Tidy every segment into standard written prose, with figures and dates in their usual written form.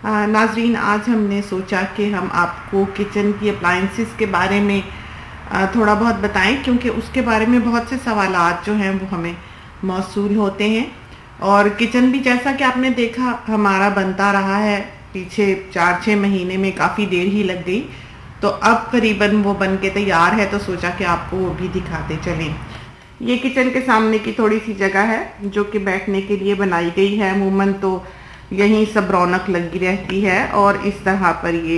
नाजरीन, आज हमने सोचा कि हम आपको किचन की अप्लाइंसेस के बारे में थोड़ा बहुत बताएं, क्योंकि उसके बारे में बहुत से सवालात जो हैं वो हमें मौसूल होते हैं। और किचन भी जैसा कि आपने देखा हमारा बनता रहा है, पीछे 4-6 महीने में काफ़ी देर ही लग गई, तो अब करीबन वो बन के तैयार है, तो सोचा कि आपको वो भी दिखाते चलें। ये किचन के सामने की थोड़ी सी जगह है जो कि बैठने के लिए बनाई गई है। अमूमन तो यहीं सब रौनक लगी रहती है। और इस तरह पर ये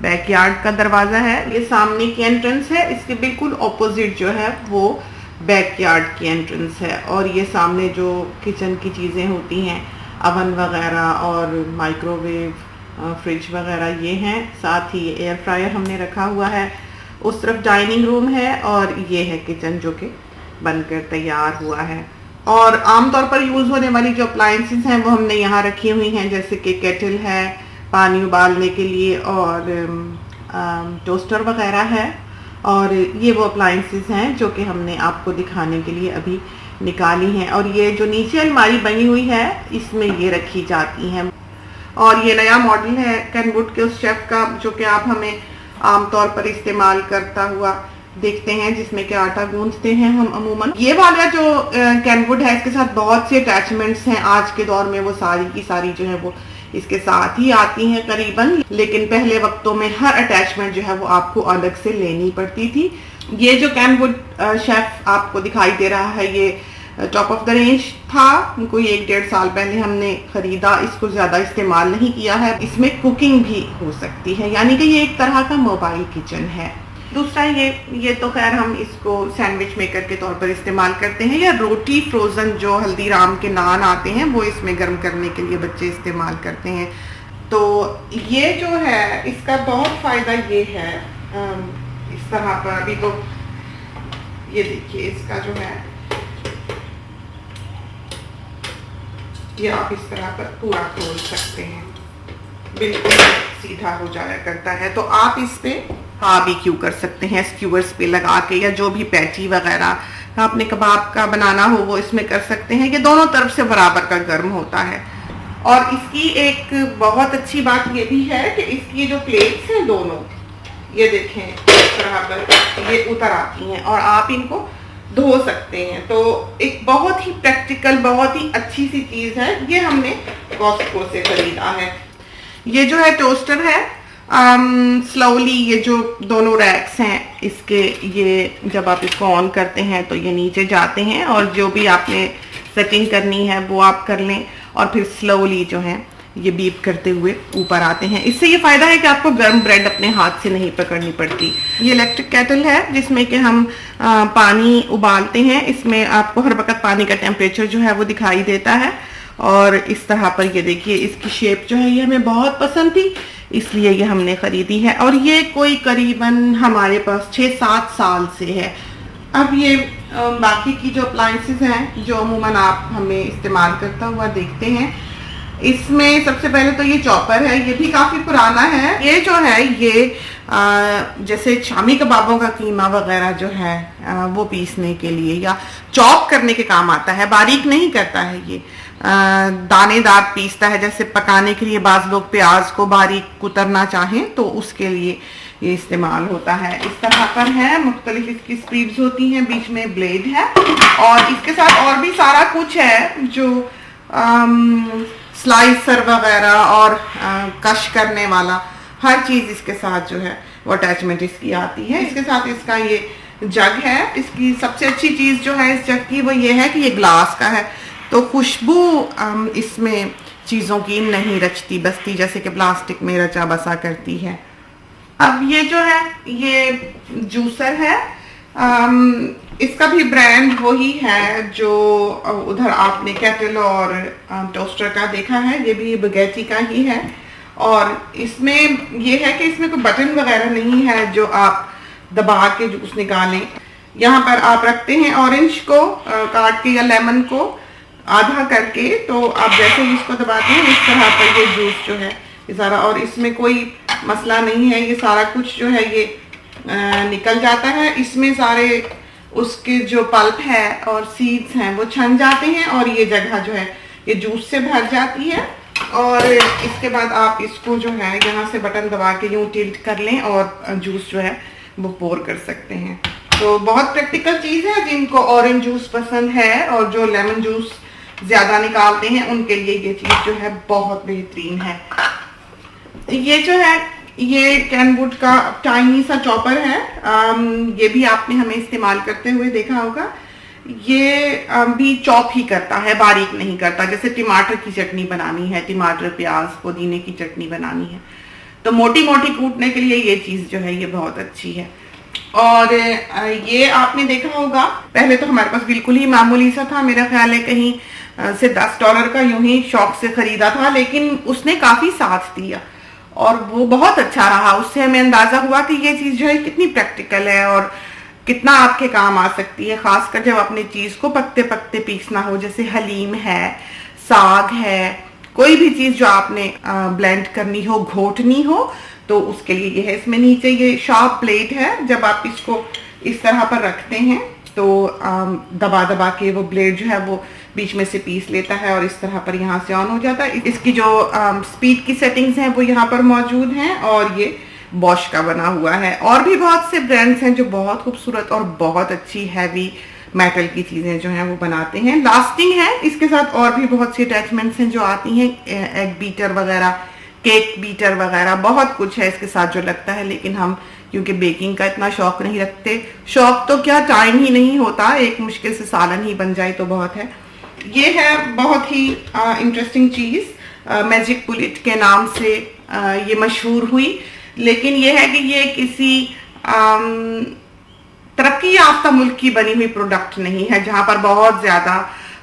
बैकयार्ड का दरवाज़ा है, ये सामने की एंट्रेंस है, इसके बिल्कुल ऑपोजिट जो है वो बैकयार्ड की एंट्रेंस है। और ये सामने जो किचन की चीज़ें होती हैं, अवन वगैरह और माइक्रोवेव, फ्रिज वगैरह ये हैं। साथ ही एयर फ्रायर हमने रखा हुआ है। उस तरफ डाइनिंग रूम है और ये है किचन जो कि बनकर तैयार हुआ है। और आमतौर पर यूज़ होने वाली जो अप्लायंसेस हैं वो हमने यहाँ रखी हुई हैं, जैसे कि केटल है पानी उबालने के लिए, और टोस्टर वगैरह है। और ये वो अप्लायंसेस हैं जो कि हमने आपको दिखाने के लिए अभी निकाली हैं। और ये जो नीचे अलमारी बनी हुई है इसमें ये रखी जाती हैं। और ये नया मॉडल है कैनवुड के उस शेफ का जो कि आप हमें आमतौर पर इस्तेमाल करता हुआ देखते हैं, जिसमें कि आटा गूंथते हैं हम अमूमन। ये वाला जो कैनवुड है इसके साथ बहुत सी अटैचमेंट्स हैं। आज के दौर में वो सारी की सारी जो है वो इसके साथ ही आती हैं करीबन, लेकिन पहले वक्तों में हर अटैचमेंट जो है वो आपको अलग से लेनी पड़ती थी। ये जो कैनवुड शेफ आपको दिखाई दे रहा है ये टॉप ऑफ द रेंज था। कोई 1-1.5 साल पहले हमने खरीदा, इसको ज्यादा इस्तेमाल नहीं किया है। इसमें कुकिंग भी हो सकती है, यानी कि ये एक तरह का मोबाइल किचन है। दूसरा ये तो खैर हम इसको सैंडविच मेकर के तौर पर इस्तेमाल करते हैं, या रोटी फ्रोज़न जो हल्दीराम के नान आते हैं वो इसमें गर्म करने के लिए बच्चे इस्तेमाल करते हैं। तो ये जो है इसका बहुत फ़ायदा ये है, इस तरह पर अभी तो ये देखिए इसका जो है ये आप इस तरह पर पूरा खोल सकते हैं, बिल्कुल सीधा हो जाया करता है। तो आप इस पे बारबेक्यू कर सकते हैं स्क्यूअर्स पे लगा के, या जो भी पैटी वगैरह आपने कबाब का बनाना हो वो इसमें कर सकते हैं। ये दोनों तरफ से बराबर का गर्म होता है। और इसकी एक बहुत अच्छी बात ये भी है कि इसकी जो प्लेट्स हैं दोनों, ये देखें इस तरह पर ये उतर आती हैं और आप इनको धो सकते हैं। तो एक बहुत ही प्रैक्टिकल, बहुत ही अच्छी सी चीज़ है। ये हमने कॉस्टको से खरीदा है। ये जो है टोस्टर है, स्लोली ये जो दोनों रैक्स हैं इसके, ये जब आप इसको ऑन करते हैं तो ये नीचे जाते हैं, और जो भी आपने सेटिंग करनी है वो आप कर लें, और फिर स्लोली जो है ये बीप करते हुए ऊपर आते हैं। इससे ये फ़ायदा है कि आपको गर्म ब्रेड अपने हाथ से नहीं पकड़नी पड़ती। ये इलेक्ट्रिक केटल है जिसमें कि हम पानी उबालते हैं। इसमें आपको हर वक्त पानी का टेम्परेचर जो है वो दिखाई देता है। और इस तरह पर ये देखिए इसकी शेप जो है ये हमें बहुत पसंद थी, इसलिए ये हमने ख़रीदी है। और ये कोई करीबन हमारे पास 6-7 साल से है। अब ये बाकी की जो अप्लायंसेस हैं जो अमूमन आप हमें इस्तेमाल करता हुआ देखते हैं, इसमें सबसे पहले तो ये चॉपर है। ये भी काफ़ी पुराना है। ये जो है ये जैसे शामी कबाबों का कीमा वगैरह जो है वो पीसने के लिए या चॉप करने के काम आता है, बारीक नहीं करता है। ये दानेदार पीसता है, जैसे पकाने के लिए बाज़ लोग प्याज को बारीक कुतरना चाहें तो उसके लिए ये इस्तेमाल होता है। इस तरह पर है, मुख्तलिफ इसकी स्पीड्स होती हैं, बीच में ब्लेड है, और इसके साथ और भी सारा कुछ है जो स्लाइसर वगैरह और कश करने वाला हर चीज़ इसके साथ जो है वो अटैचमेंट इसकी आती है। इसके साथ इसका ये जग है। इसकी सबसे अच्छी चीज़ जो है इस जग की वो ये है कि ये ग्लास का है, तो खुशबू इसमें चीज़ों की नहीं रचती बसती जैसे कि प्लास्टिक में रचा बसा करती है। अब ये जो है ये जूसर है। इसका भी ब्रांड वही है जो उधर आपने केटल और टोस्टर का देखा है, ये भी बगैटी का ही है। और इसमें ये है कि इसमें कोई बटन वगैरह नहीं है जो आप दबा के जूस निकालें। यहाँ पर आप रखते हैं ऑरेंज को काट के या लेमन को आधा करके, तो आप जैसे ही इसको दबाते हैं इस तरह पर ये जूस जो है ये सारा, और इसमें कोई मसला नहीं है, ये सारा कुछ जो है ये निकल जाता है। इसमें सारे उसके जो पल्प है और सीड्स हैं वो छन जाते हैं, और ये जगह जो है ये जूस से भर जाती है। और इसके बाद आप इसको जो है यहाँ से बटन दबा के यूँ टिल्ट कर लें और जूस जो है वो पोर कर सकते हैं। तो बहुत प्रैक्टिकल चीज़ है। जिनको ऑरेंज जूस पसंद है और जो लेमन जूस ज़्यादा निकालते हैं उनके लिए ये चीज़ जो है बहुत बेहतरीन है। ये जो है ये कैनवुड का टाइनी सा चॉपर है। ये भी आपने हमें इस्तेमाल करते हुए देखा होगा। ये भी चॉप ही करता है, बारीक नहीं करता। जैसे टमाटर की चटनी बनानी है, टमाटर प्याज पुदीने की चटनी बनानी है तो मोटी मोटी कूटने के लिए ये चीज़ जो है ये बहुत अच्छी है। और ये आपने देखा होगा, पहले तो हमारे पास बिल्कुल ही मामूली सा था, मेरा ख्याल है कहीं से $10 का यूं ही शौक से खरीदा था, लेकिन उसने काफ़ी साथ दिया और वो बहुत अच्छा रहा। उससे हमें अंदाज़ा हुआ कि ये चीज़ जो है कितनी प्रैक्टिकल है और कितना आपके काम आ सकती है, खासकर जब अपने चीज़ को पकते पकते पीसना हो। जैसे हलीम है, साग है, कोई भी चीज़ जो आपने ब्लेंड करनी हो, घोटनी हो, तो उसके लिए ये है। इसमें नीचे ये शार्प प्लेट है, जब आप इसको इस तरह पर रखते हैं तो दबा दबा के वो ब्लेड जो है वो बीच में से पीस लेता है और इस तरह पर यहाँ से ऑन हो जाता है। इसकी जो स्पीड की सेटिंग्स हैं वो यहाँ पर मौजूद हैं और ये बॉश का बना हुआ है। और भी बहुत से ब्रांड्स हैं जो बहुत खूबसूरत और बहुत अच्छी हैवी मेटल की चीज़ें जो हैं वो बनाते हैं, लास्टिंग है। इसके साथ और भी बहुत सी अटैचमेंट्स हैं जो आती हैं, एग बीटर वगैरह, केक बीटर वगैरह, बहुत कुछ है इसके साथ जो लगता है। लेकिन हम क्योंकि बेकिंग का इतना शौक नहीं रखते, शौक तो क्या टाइम ही नहीं होता, एक मुश्किल से सालन ही बन जाए तो बहुत है। ये है बहुत ही इंटरेस्टिंग चीज़, मैजिक बुलेट के नाम से ये मशहूर हुई। लेकिन ये है कि ये किसी तरक्की याफ्ता मुल्क की बनी हुई प्रोडक्ट नहीं है जहां पर बहुत ज्यादा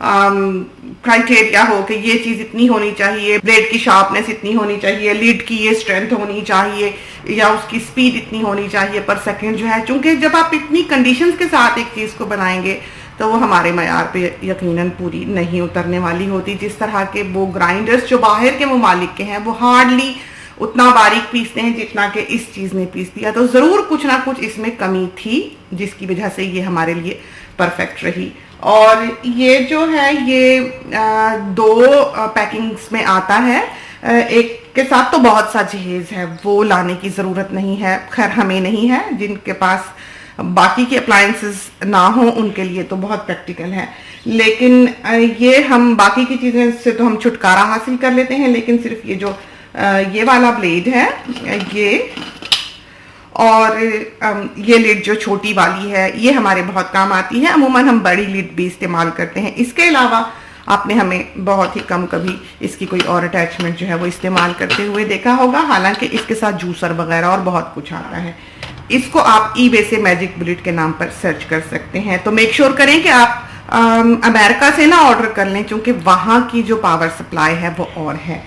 क्राइटेरिया हो कि ये चीज इतनी होनी चाहिए, ब्लेड की शार्पनेस इतनी होनी चाहिए, लीड की ये स्ट्रेंथ होनी चाहिए या उसकी स्पीड इतनी होनी चाहिए पर सेकंड जो है। चूंकि जब आप इतनी कंडीशंस के साथ एक चीज को बनाएंगे तो वो हमारे मयार पे यकीनन पूरी नहीं उतरने वाली होती। जिस तरह के वो ग्राइंडर्स जो बाहर के ममालिक के हैं वो हार्डली उतना बारीक पीसते हैं जितना कि इस चीज़ ने पीस दिया, तो ज़रूर कुछ ना कुछ इसमें कमी थी जिसकी वजह से ये हमारे लिए परफेक्ट रही। और ये जो है ये दो पैकिंग्स में आता है, एक के साथ तो बहुत सा जहेज है, वो लाने की ज़रूरत नहीं है, खैर हमें नहीं है। जिनके पास बाकी के अप्लायंसेस ना हो उनके लिए तो बहुत प्रैक्टिकल है। लेकिन ये हम बाकी की चीज़ें से तो हम छुटकारा हासिल कर लेते हैं, लेकिन सिर्फ ये जो ये वाला ब्लेड है ये और ये लीड जो छोटी वाली है ये हमारे बहुत काम आती है। अमूमन हम बड़ी लीड भी इस्तेमाल करते हैं। इसके अलावा आपने हमें बहुत ही कम कभी इसकी कोई और अटैचमेंट जो है वो इस्तेमाल करते हुए देखा होगा, हालांकि इसके साथ जूसर वगैरह और बहुत कुछ आता है। इसको आप ईबे से मैजिक बुलेट के नाम पर सर्च कर सकते हैं। तो मेक श्योर करें कि आप अमेरिका से ना ऑर्डर कर लें, क्योंकि वहाँ की जो पावर सप्लाई है वो और है।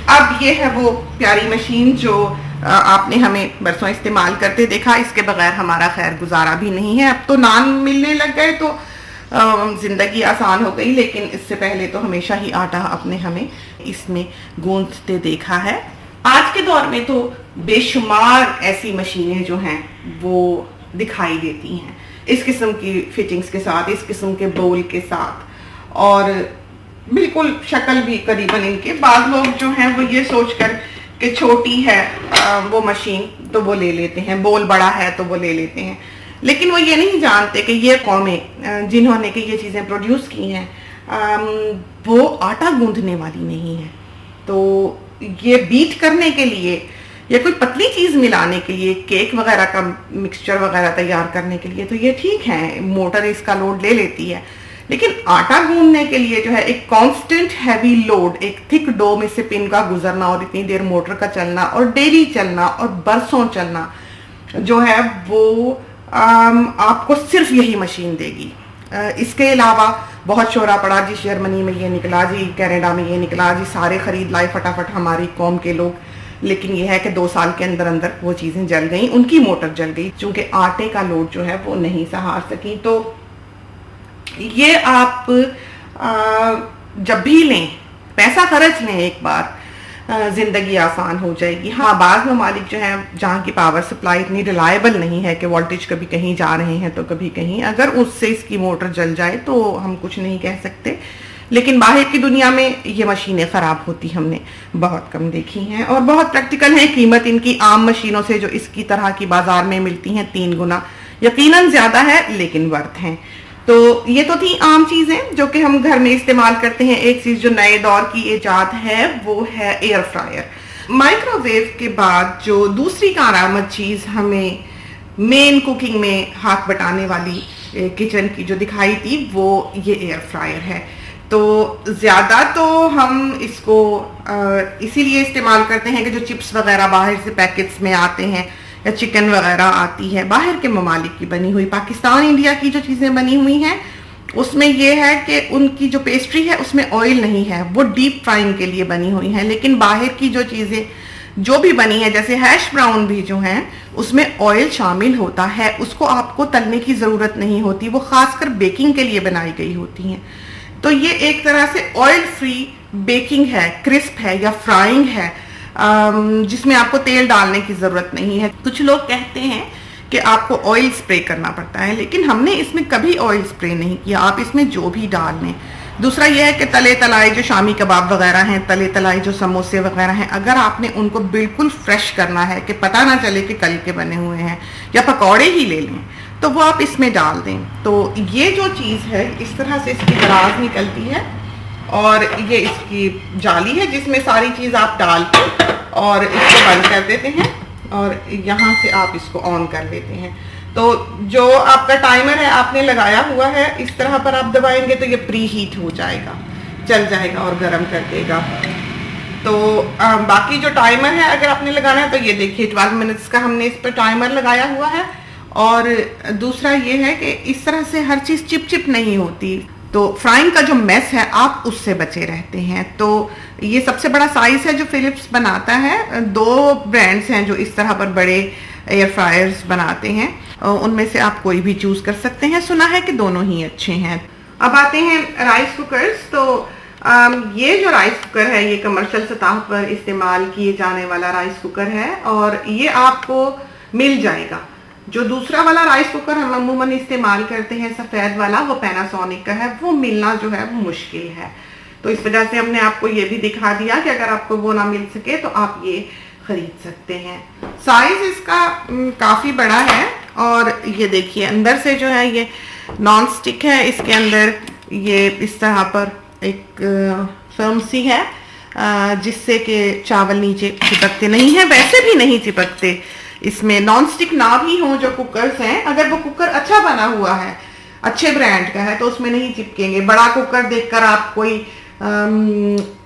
अब ये है वो प्यारी मशीन जो आपने हमें बरसों इस्तेमाल करते देखा, इसके बगैर हमारा खैर गुजारा भी नहीं है। अब तो नान मिलने लग गए तो ज़िंदगी आसान हो गई, लेकिन इससे पहले तो हमेशा ही आटा अपने हमें इसमें गूंथते देखा है। आज के दौर में तो बेशुमार ऐसी मशीनें जो हैं वो दिखाई देती हैं इस किस्म की फिटिंग्स के साथ, इस किस्म के बोल के साथ, और बिल्कुल शक्ल भी करीबन इनके। बाद लोग जो हैं वो ये सोचकर कि छोटी है वो मशीन तो वो ले लेते हैं, बोल बड़ा है तो वो ले लेते हैं, लेकिन वो ये नहीं जानते कि ये कौमें जिन्होंने कि ये चीज़ें प्रोड्यूस की हैं वो आटा गूंथने वाली नहीं है। तो ये बीट करने के लिए या कोई पतली चीज़ मिलाने के लिए, केक वगैरह का मिक्सचर वगैरह तैयार करने के लिए तो ये ठीक है, मोटर इसका लोड ले लेती है। लेकिन आटा गूंथने के लिए जो है एक कांस्टेंट हैवी लोड, एक थिक डो में से पिन का गुजरना और इतनी देर मोटर का चलना और डेली चलना और बरसों चलना जो है वो आपको सिर्फ यही मशीन देगी। इसके अलावा बहुत शोरा पड़ा जी, जर्मनी में ये निकला जी, कनाडा में ये निकला जी, सारे खरीद लाए फटाफट हमारी कौम के लोग। लेकिन यह है कि 2 साल के अंदर अंदर वो चीज़ें जल गई, उनकी मोटर जल गई, चूँकि आटे का लोड जो है वो नहीं सहार सकी। तो ये आप जब भी लें, पैसा खर्च लें एक बार, ज़िंदगी आसान हो जाएगी। हाँ, बाज़ ममालिक जो हैं जहाँ की पावर सप्लाई इतनी रिलायबल नहीं है कि वोल्टेज कभी कहीं जा रहे हैं तो कभी कहीं, अगर उससे इसकी मोटर जल जाए तो हम कुछ नहीं कह सकते। लेकिन बाहर की दुनिया में ये मशीनें ख़राब होती हमने बहुत कम देखी हैं और बहुत प्रैक्टिकल हैं। कीमत इनकी आम मशीनों से जो इसकी तरह की बाजार में मिलती हैं 3 गुना यकीनन ज़्यादा है, लेकिन वर्थ हैं। तो ये तो थी आम चीज़ें जो कि हम घर में इस्तेमाल करते हैं। एक चीज़ जो नए दौर की ईजाद है वो है एयर फ्रायर। माइक्रोवेव के बाद जो दूसरी कारआमद चीज़ हमें मेन कुकिंग में हाथ बटाने वाली किचन की जो दिखाई थी वो ये एयर फ्रायर है। तो ज़्यादा तो हम इसको इसीलिए इस्तेमाल करते हैं कि जो चिप्स वगैरह बाहर से पैकेट्स में आते हैं या चिकन वगैरह आती है बाहर के ममालिक की बनी हुई, पाकिस्तान इंडिया की जो चीज़ें बनी हुई हैं उसमें यह है कि उनकी जो पेस्ट्री है उसमें ऑयल नहीं है, वो डीप फ्राइंग के लिए बनी हुई है। लेकिन बाहर की जो चीज़ें जो भी बनी है, जैसे हैश ब्राउन भी जो हैं उसमें ऑयल शामिल होता है, उसको आपको तलने की ज़रूरत नहीं होती, वो खासकर बेकिंग के लिए बनाई गई होती हैं। तो ये एक तरह से ऑयल फ्री बेकिंग है, क्रिस्प है या फ्राइंग है, जिसमें आपको तेल डालने की ज़रूरत नहीं है। कुछ लोग कहते हैं कि आपको ऑयल स्प्रे करना पड़ता है, लेकिन हमने इसमें कभी ऑयल स्प्रे नहीं किया। आप इसमें जो भी डाल लें। दूसरा यह है कि तले तलाए जो शामी कबाब वगैरह हैं, तले तलाए जो समोसे वगैरह हैं, अगर आपने उनको बिल्कुल फ्रेश करना है कि पता ना चले कि कल के बने हुए हैं, या पकौड़े ही ले लें, तो वो आप इसमें डाल दें। तो ये जो चीज़ है इस तरह से इसकी दराज निकलती है और ये इसकी जाली है जिसमें सारी चीज़ आप डाल के और इसको बंद कर देते हैं और यहाँ से आप इसको ऑन कर लेते हैं। तो जो आपका टाइमर है आपने लगाया हुआ है, इस तरह पर आप दबाएंगे तो ये प्री हीट हो जाएगा, चल जाएगा और गर्म कर देगा। तो बाकी जो टाइमर है अगर आपने लगाना है तो ये देखिए 12 मिनट्स का हमने इस पर टाइमर लगाया हुआ है। और दूसरा ये है कि इस तरह से हर चीज़ चिप चिप नहीं होती, तो फ्राइंग का जो मेस है आप उससे बचे रहते हैं। तो ये सबसे बड़ा साइज़ है जो फिलिप्स बनाता है। 2 ब्रांड्स हैं जो इस तरह पर बड़े एयर फ्रायर्स बनाते हैं, उनमें से आप कोई भी चूज़ कर सकते हैं। सुना है कि दोनों ही अच्छे हैं। अब आते हैं राइस कुकर्स। तो ये जो राइस कुकर है ये कमर्शियल सतह पर इस्तेमाल किए जाने वाला राइस कुकर है और ये आपको मिल जाएगा। जो दूसरा वाला राइस कुकर हम अमूमन इस्तेमाल करते हैं सफ़ेद वाला, वो पैनासोनिक का है, वो मिलना जो है वो मुश्किल है। तो इस वजह से हमने आपको ये भी दिखा दिया कि अगर आपको वो ना मिल सके तो आप ये खरीद सकते हैं। साइज इसका काफ़ी बड़ा है और ये देखिए अंदर से जो है ये नॉन स्टिक है, इसके अंदर ये इस तरह पर एक फिल्म सी है जिससे कि चावल नीचे चिपकते नहीं हैं, वैसे भी नहीं चिपकते। इसमें नॉन स्टिक ना भी हो जो कुकर्स हैं, अगर वो कुकर अच्छा बना हुआ है, अच्छे ब्रांड का है, तो उसमें नहीं चिपकेंगे। बड़ा कुकर देखकर आप कोई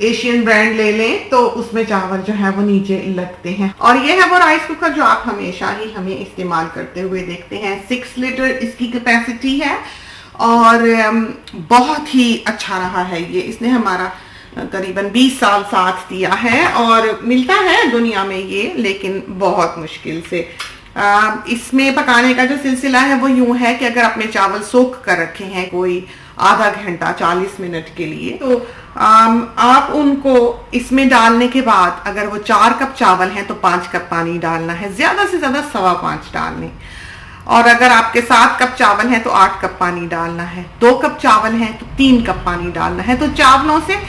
एशियन ब्रांड ले लें तो उसमें चावल जो है वो नीचे लगते हैं। और ये है वो राइस कुकर जो आप हमेशा ही हमें इस्तेमाल करते हुए देखते हैं। 6 लीटर इसकी कैपेसिटी है और बहुत ही अच्छा रहा है ये। इसने हमारा करीबन 20 साल साथ दिया है और मिलता है दुनिया में ये, लेकिन बहुत मुश्किल से। इसमें पकाने का जो सिलसिला है वो यूं है कि अगर आपने चावल सोख कर रखे हैं कोई आधा घंटा 40 मिनट के लिए, तो आप उनको इसमें डालने के बाद अगर वो 4 कप चावल हैं तो 5 कप पानी डालना है, ज़्यादा से ज़्यादा 5.25 डालने। और अगर आपके 7 कप चावल हैं तो 8 कप पानी डालना है, 2 कप चावल हैं तो 3 कप पानी डालना है। तो चावलों से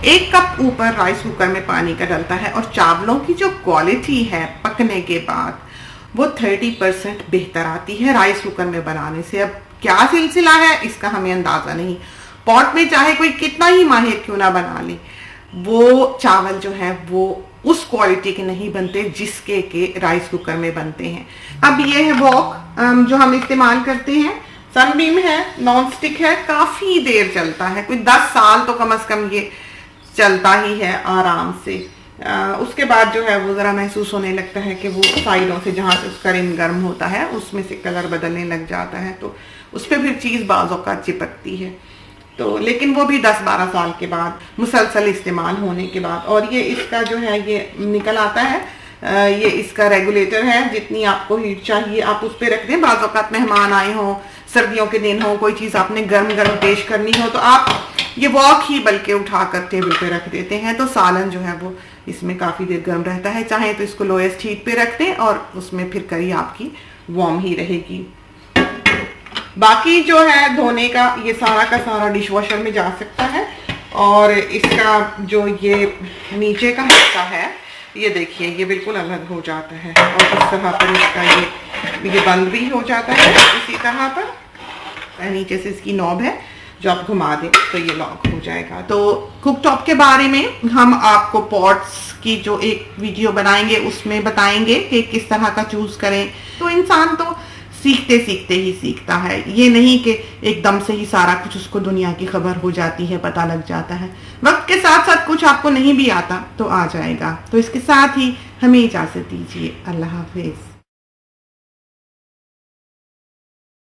1 कप ऊपर राइस कुकर में पानी का डलता है और चावलों की जो क्वालिटी है पकने के बाद वो 30% बेहतर आती है राइस कुकर में बनाने से। अब क्या सिलसिला है इसका हमें अंदाजा नहीं। पॉट में चाहे कोई कितना ही माहिर क्यों ना बना ले, वो चावल जो है वो उस क्वालिटी के नहीं बनते जिसके के राइस कुकर में बनते हैं। अब ये है वॉक जो हम इस्तेमाल करते हैं, सनबीम है, नॉन स्टिक है, काफी देर चलता है, कोई 10 साल तो कम से कम ये चलता ही है आराम से। उसके बाद जो है वो ज़रा महसूस होने लगता है कि वो साइडों से जहाँ से उसका रिम गर्म होता है उसमें से कलर बदलने लग जाता है, तो उस पर फिर चीज़ बाज़ों का चिपकती है। तो लेकिन वो भी 10-12 साल के बाद मुसलसल इस्तेमाल होने के बाद। और ये इसका जो है ये निकल आता है, ये इसका रेगुलेटर है, जितनी आपको हीट चाहिए आप उस पर रख दें। बाज़ औक़ात मेहमान आए हों, सर्दियों के दिन हो, कोई चीज़ आपने गर्म गर्म पेश करनी हो तो आप ये वॉक ही बल्कि उठाकर टेबल पे रख देते हैं, तो सालन जो है वो इसमें काफ़ी देर गर्म रहता है। चाहे तो इसको लोएस्ट हीट पे रख दें और उसमें फिर करी आपकी वार्म ही रहेगी। बाकी जो है धोने का ये सारा का सारा डिश वॉशर में जा सकता है और इसका जो ये नीचे का हिस्सा है, ये देखिए ये बिल्कुल अलग हो जाता है और इस तरह पर इसका ये बंद भी हो जाता है इसी तरह पर। नीचे से इसकी नॉब है, जो आप घुमा दें तो ये लॉक हो जाएगा। तो कुकटॉप के बारे में हम आपको पॉट्स की जो एक वीडियो बनाएंगे उसमें बताएंगे कि किस तरह का चूज करें। तो इंसान तो सीखते सीखते ही सीखता है, ये नहीं कि एकदम से ही सारा कुछ उसको दुनिया की खबर हो जाती है, पता लग जाता है। वक्त के साथ साथ कुछ आपको नहीं भी आता तो आ जाएगा। तो इसके साथ ही हमें इजाजत दीजिए। अल्लाह हाफिज।